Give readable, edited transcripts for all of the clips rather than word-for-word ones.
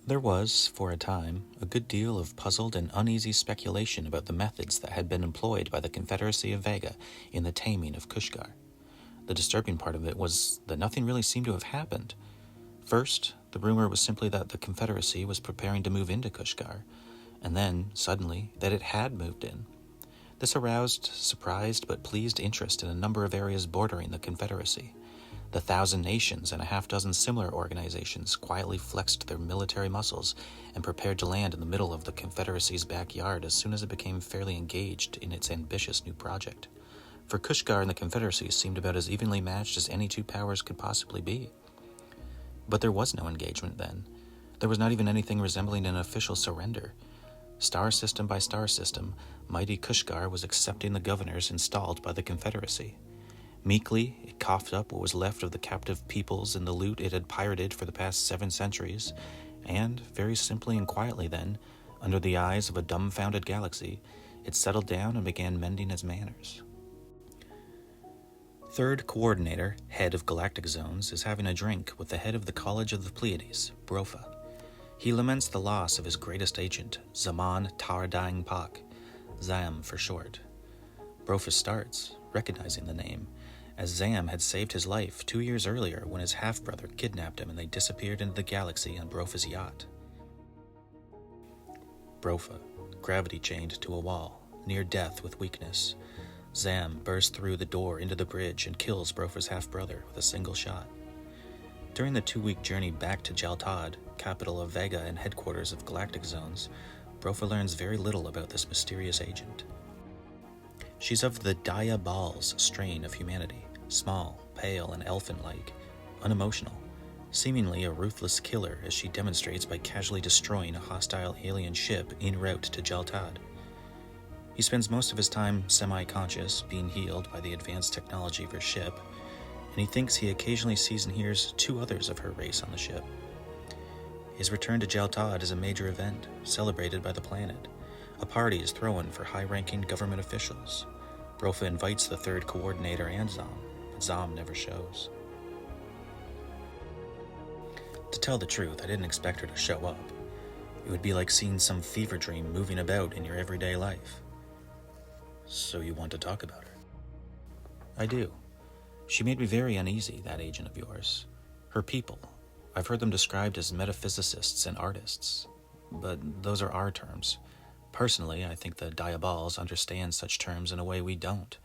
There was, for a time, a good deal of puzzled and uneasy speculation about the methods that had been employed by the Confederacy of Vega in the taming of Cushgar. The disturbing part of it was that nothing really seemed to have happened. First, the rumor was simply that the Confederacy was preparing to move into Cushgar, and then, suddenly, that it had moved in. This aroused surprised but pleased interest in a number of areas bordering the Confederacy. The 1,000 nations and a half-dozen similar organizations quietly flexed their military muscles and prepared to land in the middle of the Confederacy's backyard as soon as it became fairly engaged in its ambitious new project. For Cushgar and the Confederacy seemed about as evenly matched as any two powers could possibly be. But there was no engagement then. There was not even anything resembling an official surrender. Star system by star system, mighty Cushgar was accepting the governors installed by the Confederacy. Meekly, it coughed up what was left of the captive peoples and the loot it had pirated for the past 7 centuries, and, very simply and quietly then, under the eyes of a dumbfounded galaxy, it settled down and began mending its manners. Third Coordinator, head of Galactic Zones, is having a drink with the head of the College of the Pleiades, Brofa. He laments the loss of his greatest agent, Zaman Tardang Pak, Zam for short. Brofa starts, recognizing the name, as Zam had saved his life 2 years earlier when his half-brother kidnapped him and they disappeared into the galaxy on Brofa's yacht. Brofa, gravity-chained to a wall, near death with weakness. Zam bursts through the door into the bridge and kills Brofa's half-brother with a single shot. During the 2-week journey back to Jaltad, capital of Vega and headquarters of Galactic Zones, Brofa learns very little about this mysterious agent. She's of the Dia Balls strain of humanity, small, pale, and elfin-like, unemotional, seemingly a ruthless killer as she demonstrates by casually destroying a hostile alien ship en route to Jaltad. He spends most of his time semi-conscious, being healed by the advanced technology of her ship, and he thinks he occasionally sees and hears 2 others of her race on the ship. His return to Jaltad is a major event, celebrated by the planet. A party is thrown for high-ranking government officials. Brofa invites the Third Coordinator and Zam, but Zam never shows. To tell the truth, I didn't expect her to show up. It would be like seeing some fever dream moving about in your everyday life. So you want to talk about her? I do. She made me very uneasy, that agent of yours. Her people. I've heard them described as metaphysicists and artists, but those are our terms. Personally, I think the Diabals understand such terms in a way we don't.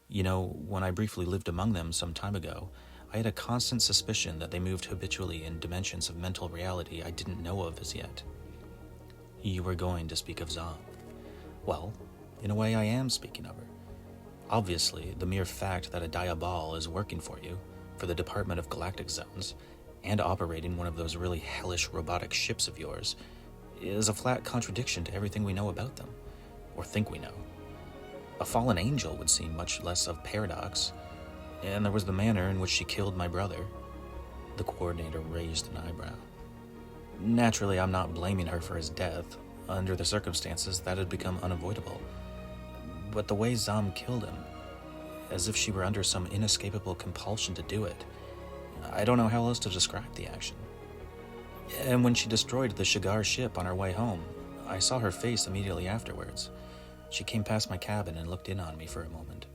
You know, when I briefly lived among them some time ago, I had a constant suspicion that they moved habitually in dimensions of mental reality I didn't know of as yet. You were going to speak of Zam. Well, in a way I am speaking of her. Obviously, the mere fact that a Diabal is working for you, for the Department of Galactic Zones, and operating one of those really hellish robotic ships of yours, is a flat contradiction to everything we know about them, or think we know. A fallen angel would seem much less of paradox, and there was the manner in which she killed my brother. The Coordinator raised an eyebrow. Naturally, I'm not blaming her for his death. Under the circumstances, that had become unavoidable. But the way Zam killed him, as if she were under some inescapable compulsion to do it, I don't know how else to describe the action. And when she destroyed the Cushgar ship on her way home, I saw her face immediately afterwards. She came past my cabin and looked in on me for a moment.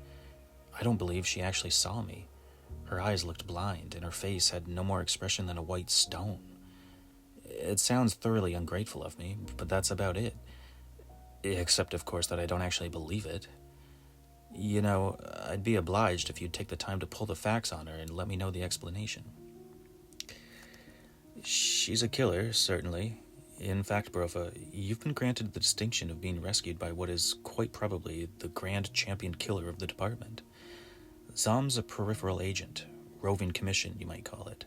I don't believe she actually saw me. Her eyes looked blind, and her face had no more expression than a white stone. It sounds thoroughly ungrateful of me, but that's about it. Except, of course, that I don't actually believe it. You know, I'd be obliged if you'd take the time to pull the facts on her and let me know the explanation. She's a killer, certainly. In fact, Brofa, you've been granted the distinction of being rescued by what is quite probably the grand champion killer of the department. Zam's a peripheral agent, roving commission, you might call it.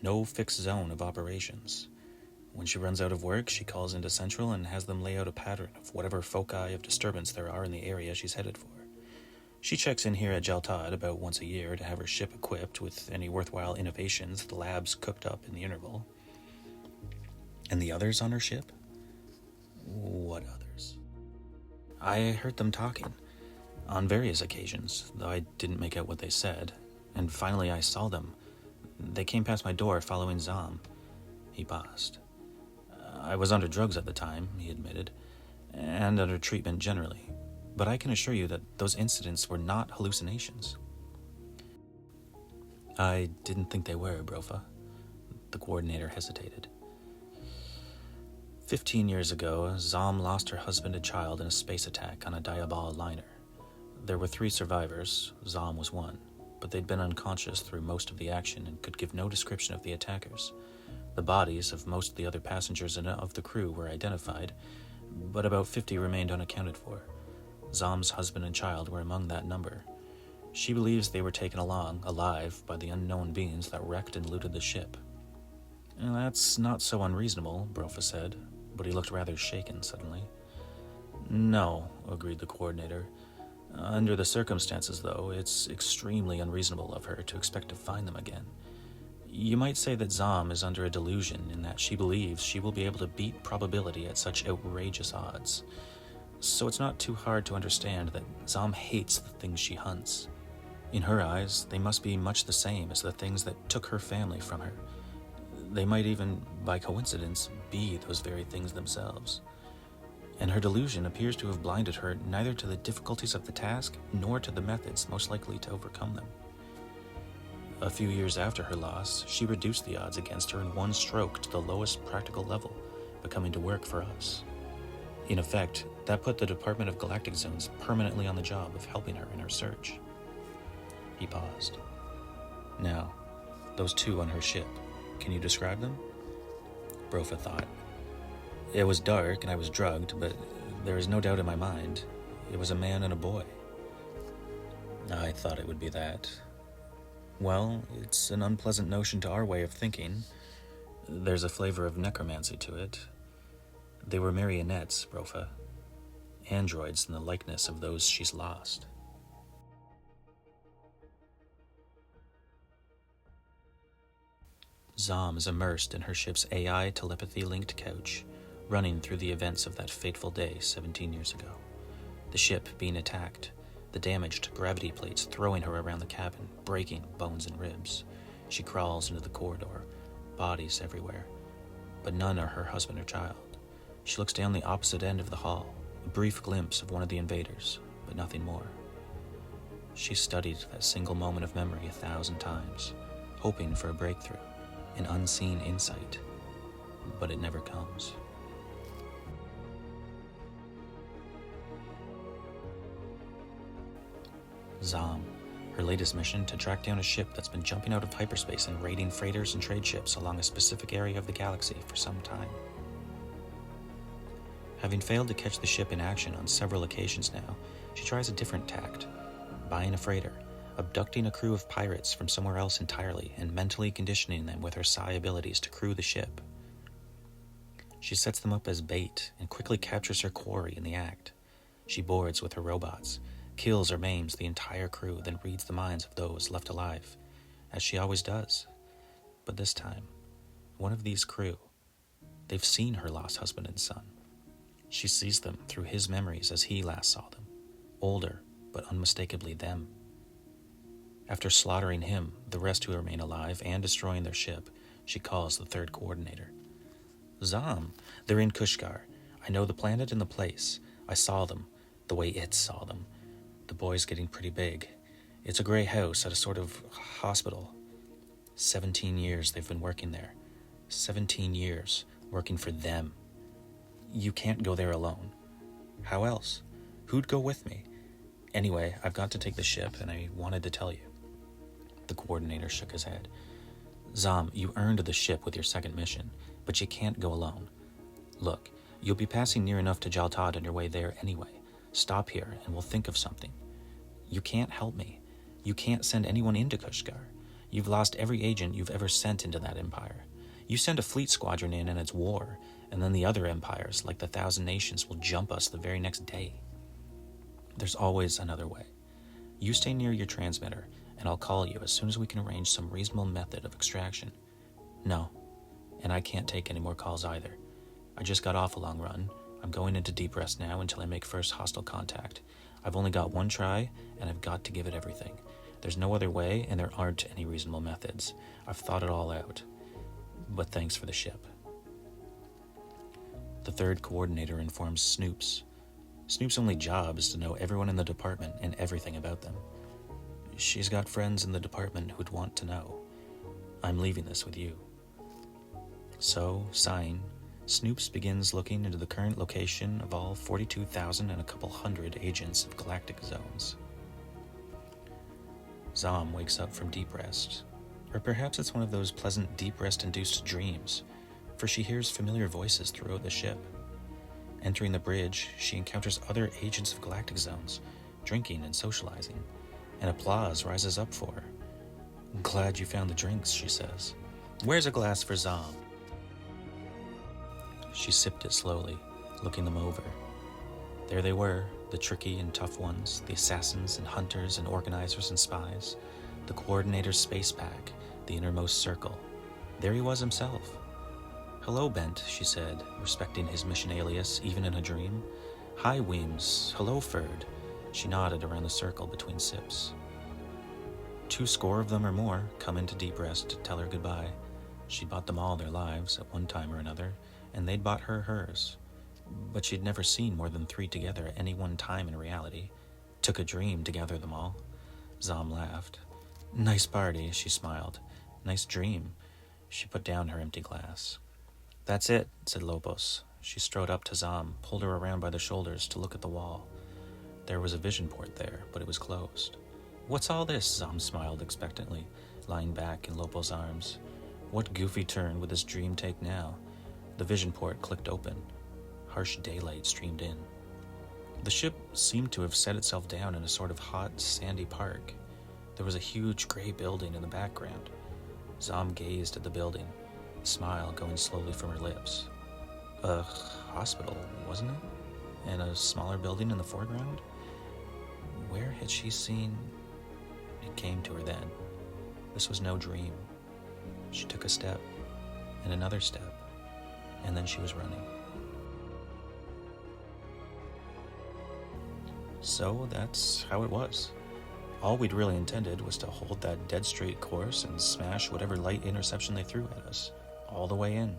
No fixed zone of operations. When she runs out of work, she calls into Central and has them lay out a pattern of whatever foci of disturbance there are in the area she's headed for. She checks in here at Jaltad about once a year to have her ship equipped with any worthwhile innovations the labs cooked up in the interval. And the others on her ship? What others? I heard them talking, on various occasions, though I didn't make out what they said, and finally I saw them. They came past my door following Zam. He paused. I was under drugs at the time, he admitted, and under treatment generally. But I can assure you that those incidents were not hallucinations. I didn't think they were, Brofa. The coordinator hesitated. 15 years ago, Zom lost her husband and child in a space attack on a Diabol liner. There were 3 survivors, Zom was one, but they'd been unconscious through most of the action and could give no description of the attackers. The bodies of most of the other passengers and of the crew were identified, but about 50 remained unaccounted for. Zom's husband and child were among that number. She believes they were taken along, alive, by the unknown beings that wrecked and looted the ship. That's not so unreasonable, Brofa said, but he looked rather shaken suddenly. No, agreed the coordinator. Under the circumstances, though, it's extremely unreasonable of her to expect to find them again. You might say that Zom is under a delusion in that she believes she will be able to beat probability at such outrageous odds. So it's not too hard to understand that Zom hates the things she hunts. In her eyes, they must be much the same as the things that took her family from her. They might even, by coincidence, be those very things themselves. And her delusion appears to have blinded her neither to the difficulties of the task nor to the methods most likely to overcome them. A few years after her loss, she reduced the odds against her in one stroke to the lowest practical level, becoming to work for us. In effect, that put the Department of Galactic Zones permanently on the job of helping her in her search. He paused. Now, those 2 on her ship, can you describe them? Brofa thought. It was dark and I was drugged, but there is no doubt in my mind. It was a man and a boy. I thought it would be that. Well, it's an unpleasant notion to our way of thinking. There's a flavor of necromancy to it. They were marionettes, Brofa. Androids in the likeness of those she's lost. Zom is immersed in her ship's AI telepathy-linked couch, running through the events of that fateful day 17 years ago. The ship being attacked, the damaged gravity plates throwing her around the cabin, breaking bones and ribs. She crawls into the corridor, bodies everywhere, but none are her husband or child. She looks down the opposite end of the hall, a brief glimpse of one of the invaders, but nothing more. She studied that single moment of memory 1,000 times, hoping for a breakthrough, an unseen insight, but it never comes. Zom, her latest mission to track down a ship that's been jumping out of hyperspace and raiding freighters and trade ships along a specific area of the galaxy for some time. Having failed to catch the ship in action on several occasions now, she tries a different tact, buying a freighter, abducting a crew of pirates from somewhere else entirely, and mentally conditioning them with her psi abilities to crew the ship. She sets them up as bait and quickly captures her quarry in the act. She boards with her robots, kills or maims the entire crew, then reads the minds of those left alive, as she always does. But this time, one of these crew, they've seen her lost husband and son. She sees them through his memories as he last saw them, older, but unmistakably them. After slaughtering him, the rest who remain alive, and destroying their ship, she calls the 3rd coordinator. Zom, they're in Cushgar. I know the planet and the place. I saw them, the way it saw them. The boy's getting pretty big. It's a gray house at a sort of hospital. 17 years they've been working there. 17 years working for them. You can't go there alone. How else? Who'd go with me? Anyway, I've got to take the ship, and I wanted to tell you. The coordinator shook his head. Zom, you earned the ship with your 2nd mission, but you can't go alone. Look, you'll be passing near enough to Jaltad on your way there anyway. Stop here, and we'll think of something. You can't help me. You can't send anyone into Cushgar. You've lost every agent you've ever sent into that empire. You send a fleet squadron in and it's war, and then the other empires, like the 1,000 Nations, will jump us the very next day. There's always another way. You stay near your transmitter, and I'll call you as soon as we can arrange some reasonable method of extraction. No, and I can't take any more calls either. I just got off a long run. I'm going into deep rest now until I make first hostile contact. I've only got one try, and I've got to give it everything. There's no other way, and there aren't any reasonable methods. I've thought it all out. But thanks for the ship. The third coordinator informs Snoops. Snoop's only job is to know everyone in the department and everything about them. She's got friends in the department who'd want to know. I'm leaving this with you. So, sighing, Snoops begins looking into the current location of all 42,000 and a couple hundred agents of galactic zones. Zom wakes up from deep rest. Or perhaps it's one of those pleasant deep rest-induced dreams, for she hears familiar voices throughout the ship. Entering the bridge, she encounters other agents of galactic zones, drinking and socializing, and applause rises up for her. "Glad you found the drinks," she says. "Where's a glass for Zom?" She sipped it slowly, looking them over. There they were, the tricky and tough ones, the assassins and hunters and organizers and spies, the coordinator's space pack, the innermost circle. There he was himself. "Hello, Bent," she said, respecting his mission alias even in a dream. "Hi, Weems. Hello, Ferd." She nodded around the circle between sips. 2 score of them or more come into deep rest to tell her goodbye. She'd bought them all their lives at one time or another, and they'd bought her hers. But she'd never seen more than 3 together at any one time in reality. Took a dream to gather them all. Zom laughed. "Nice party," she smiled. "Nice dream." She put down her empty glass. "That's it," said Lopos. She strode up to Zom, pulled her around by the shoulders to look at the wall. There was a vision port there, but it was closed. "What's all this?" Zom smiled expectantly, lying back in Lopos' arms. What goofy turn would this dream take now? The vision port clicked open. Harsh daylight streamed in. The ship seemed to have set itself down in a sort of hot, sandy park. There was a huge gray building in the background. Zom gazed at the building, a smile going slowly from her lips. A hospital, wasn't it? And a smaller building in the foreground? Where had she seen... It came to her then. This was no dream. She took a step, and another step, and then she was running. So that's how it was. All we'd really intended was to hold that dead straight course and smash whatever light interception they threw at us, all the way in.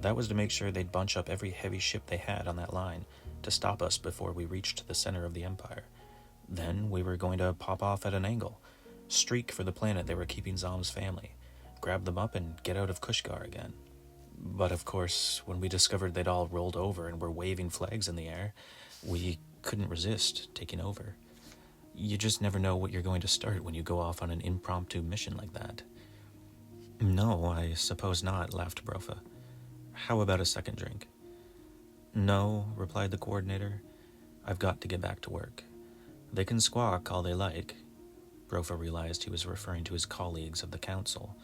That was to make sure they'd bunch up every heavy ship they had on that line to stop us before we reached the center of the Empire. Then we were going to pop off at an angle, streak for the planet they were keeping Zom's family, grab them up and get out of Cushgar again. But of course, when we discovered they'd all rolled over and were waving flags in the air, we couldn't resist taking over. You just never know what you're going to start when you go off on an impromptu mission like that. "No, I suppose not," laughed Brofa. "How about a second drink?" "No," replied the coordinator. "I've got to get back to work. They can squawk all they like." Brofa realized he was referring to his colleagues of the Council.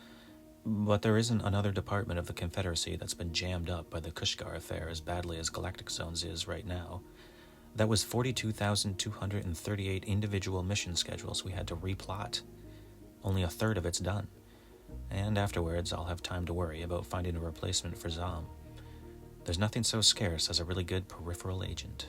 "But there isn't another department of the Confederacy that's been jammed up by the Cushgar affair as badly as Galactic Zones is right now. That was 42,238 individual mission schedules we had to replot. Only a third of it's done. And afterwards, I'll have time to worry about finding a replacement for Zom. There's nothing so scarce as a really good peripheral agent."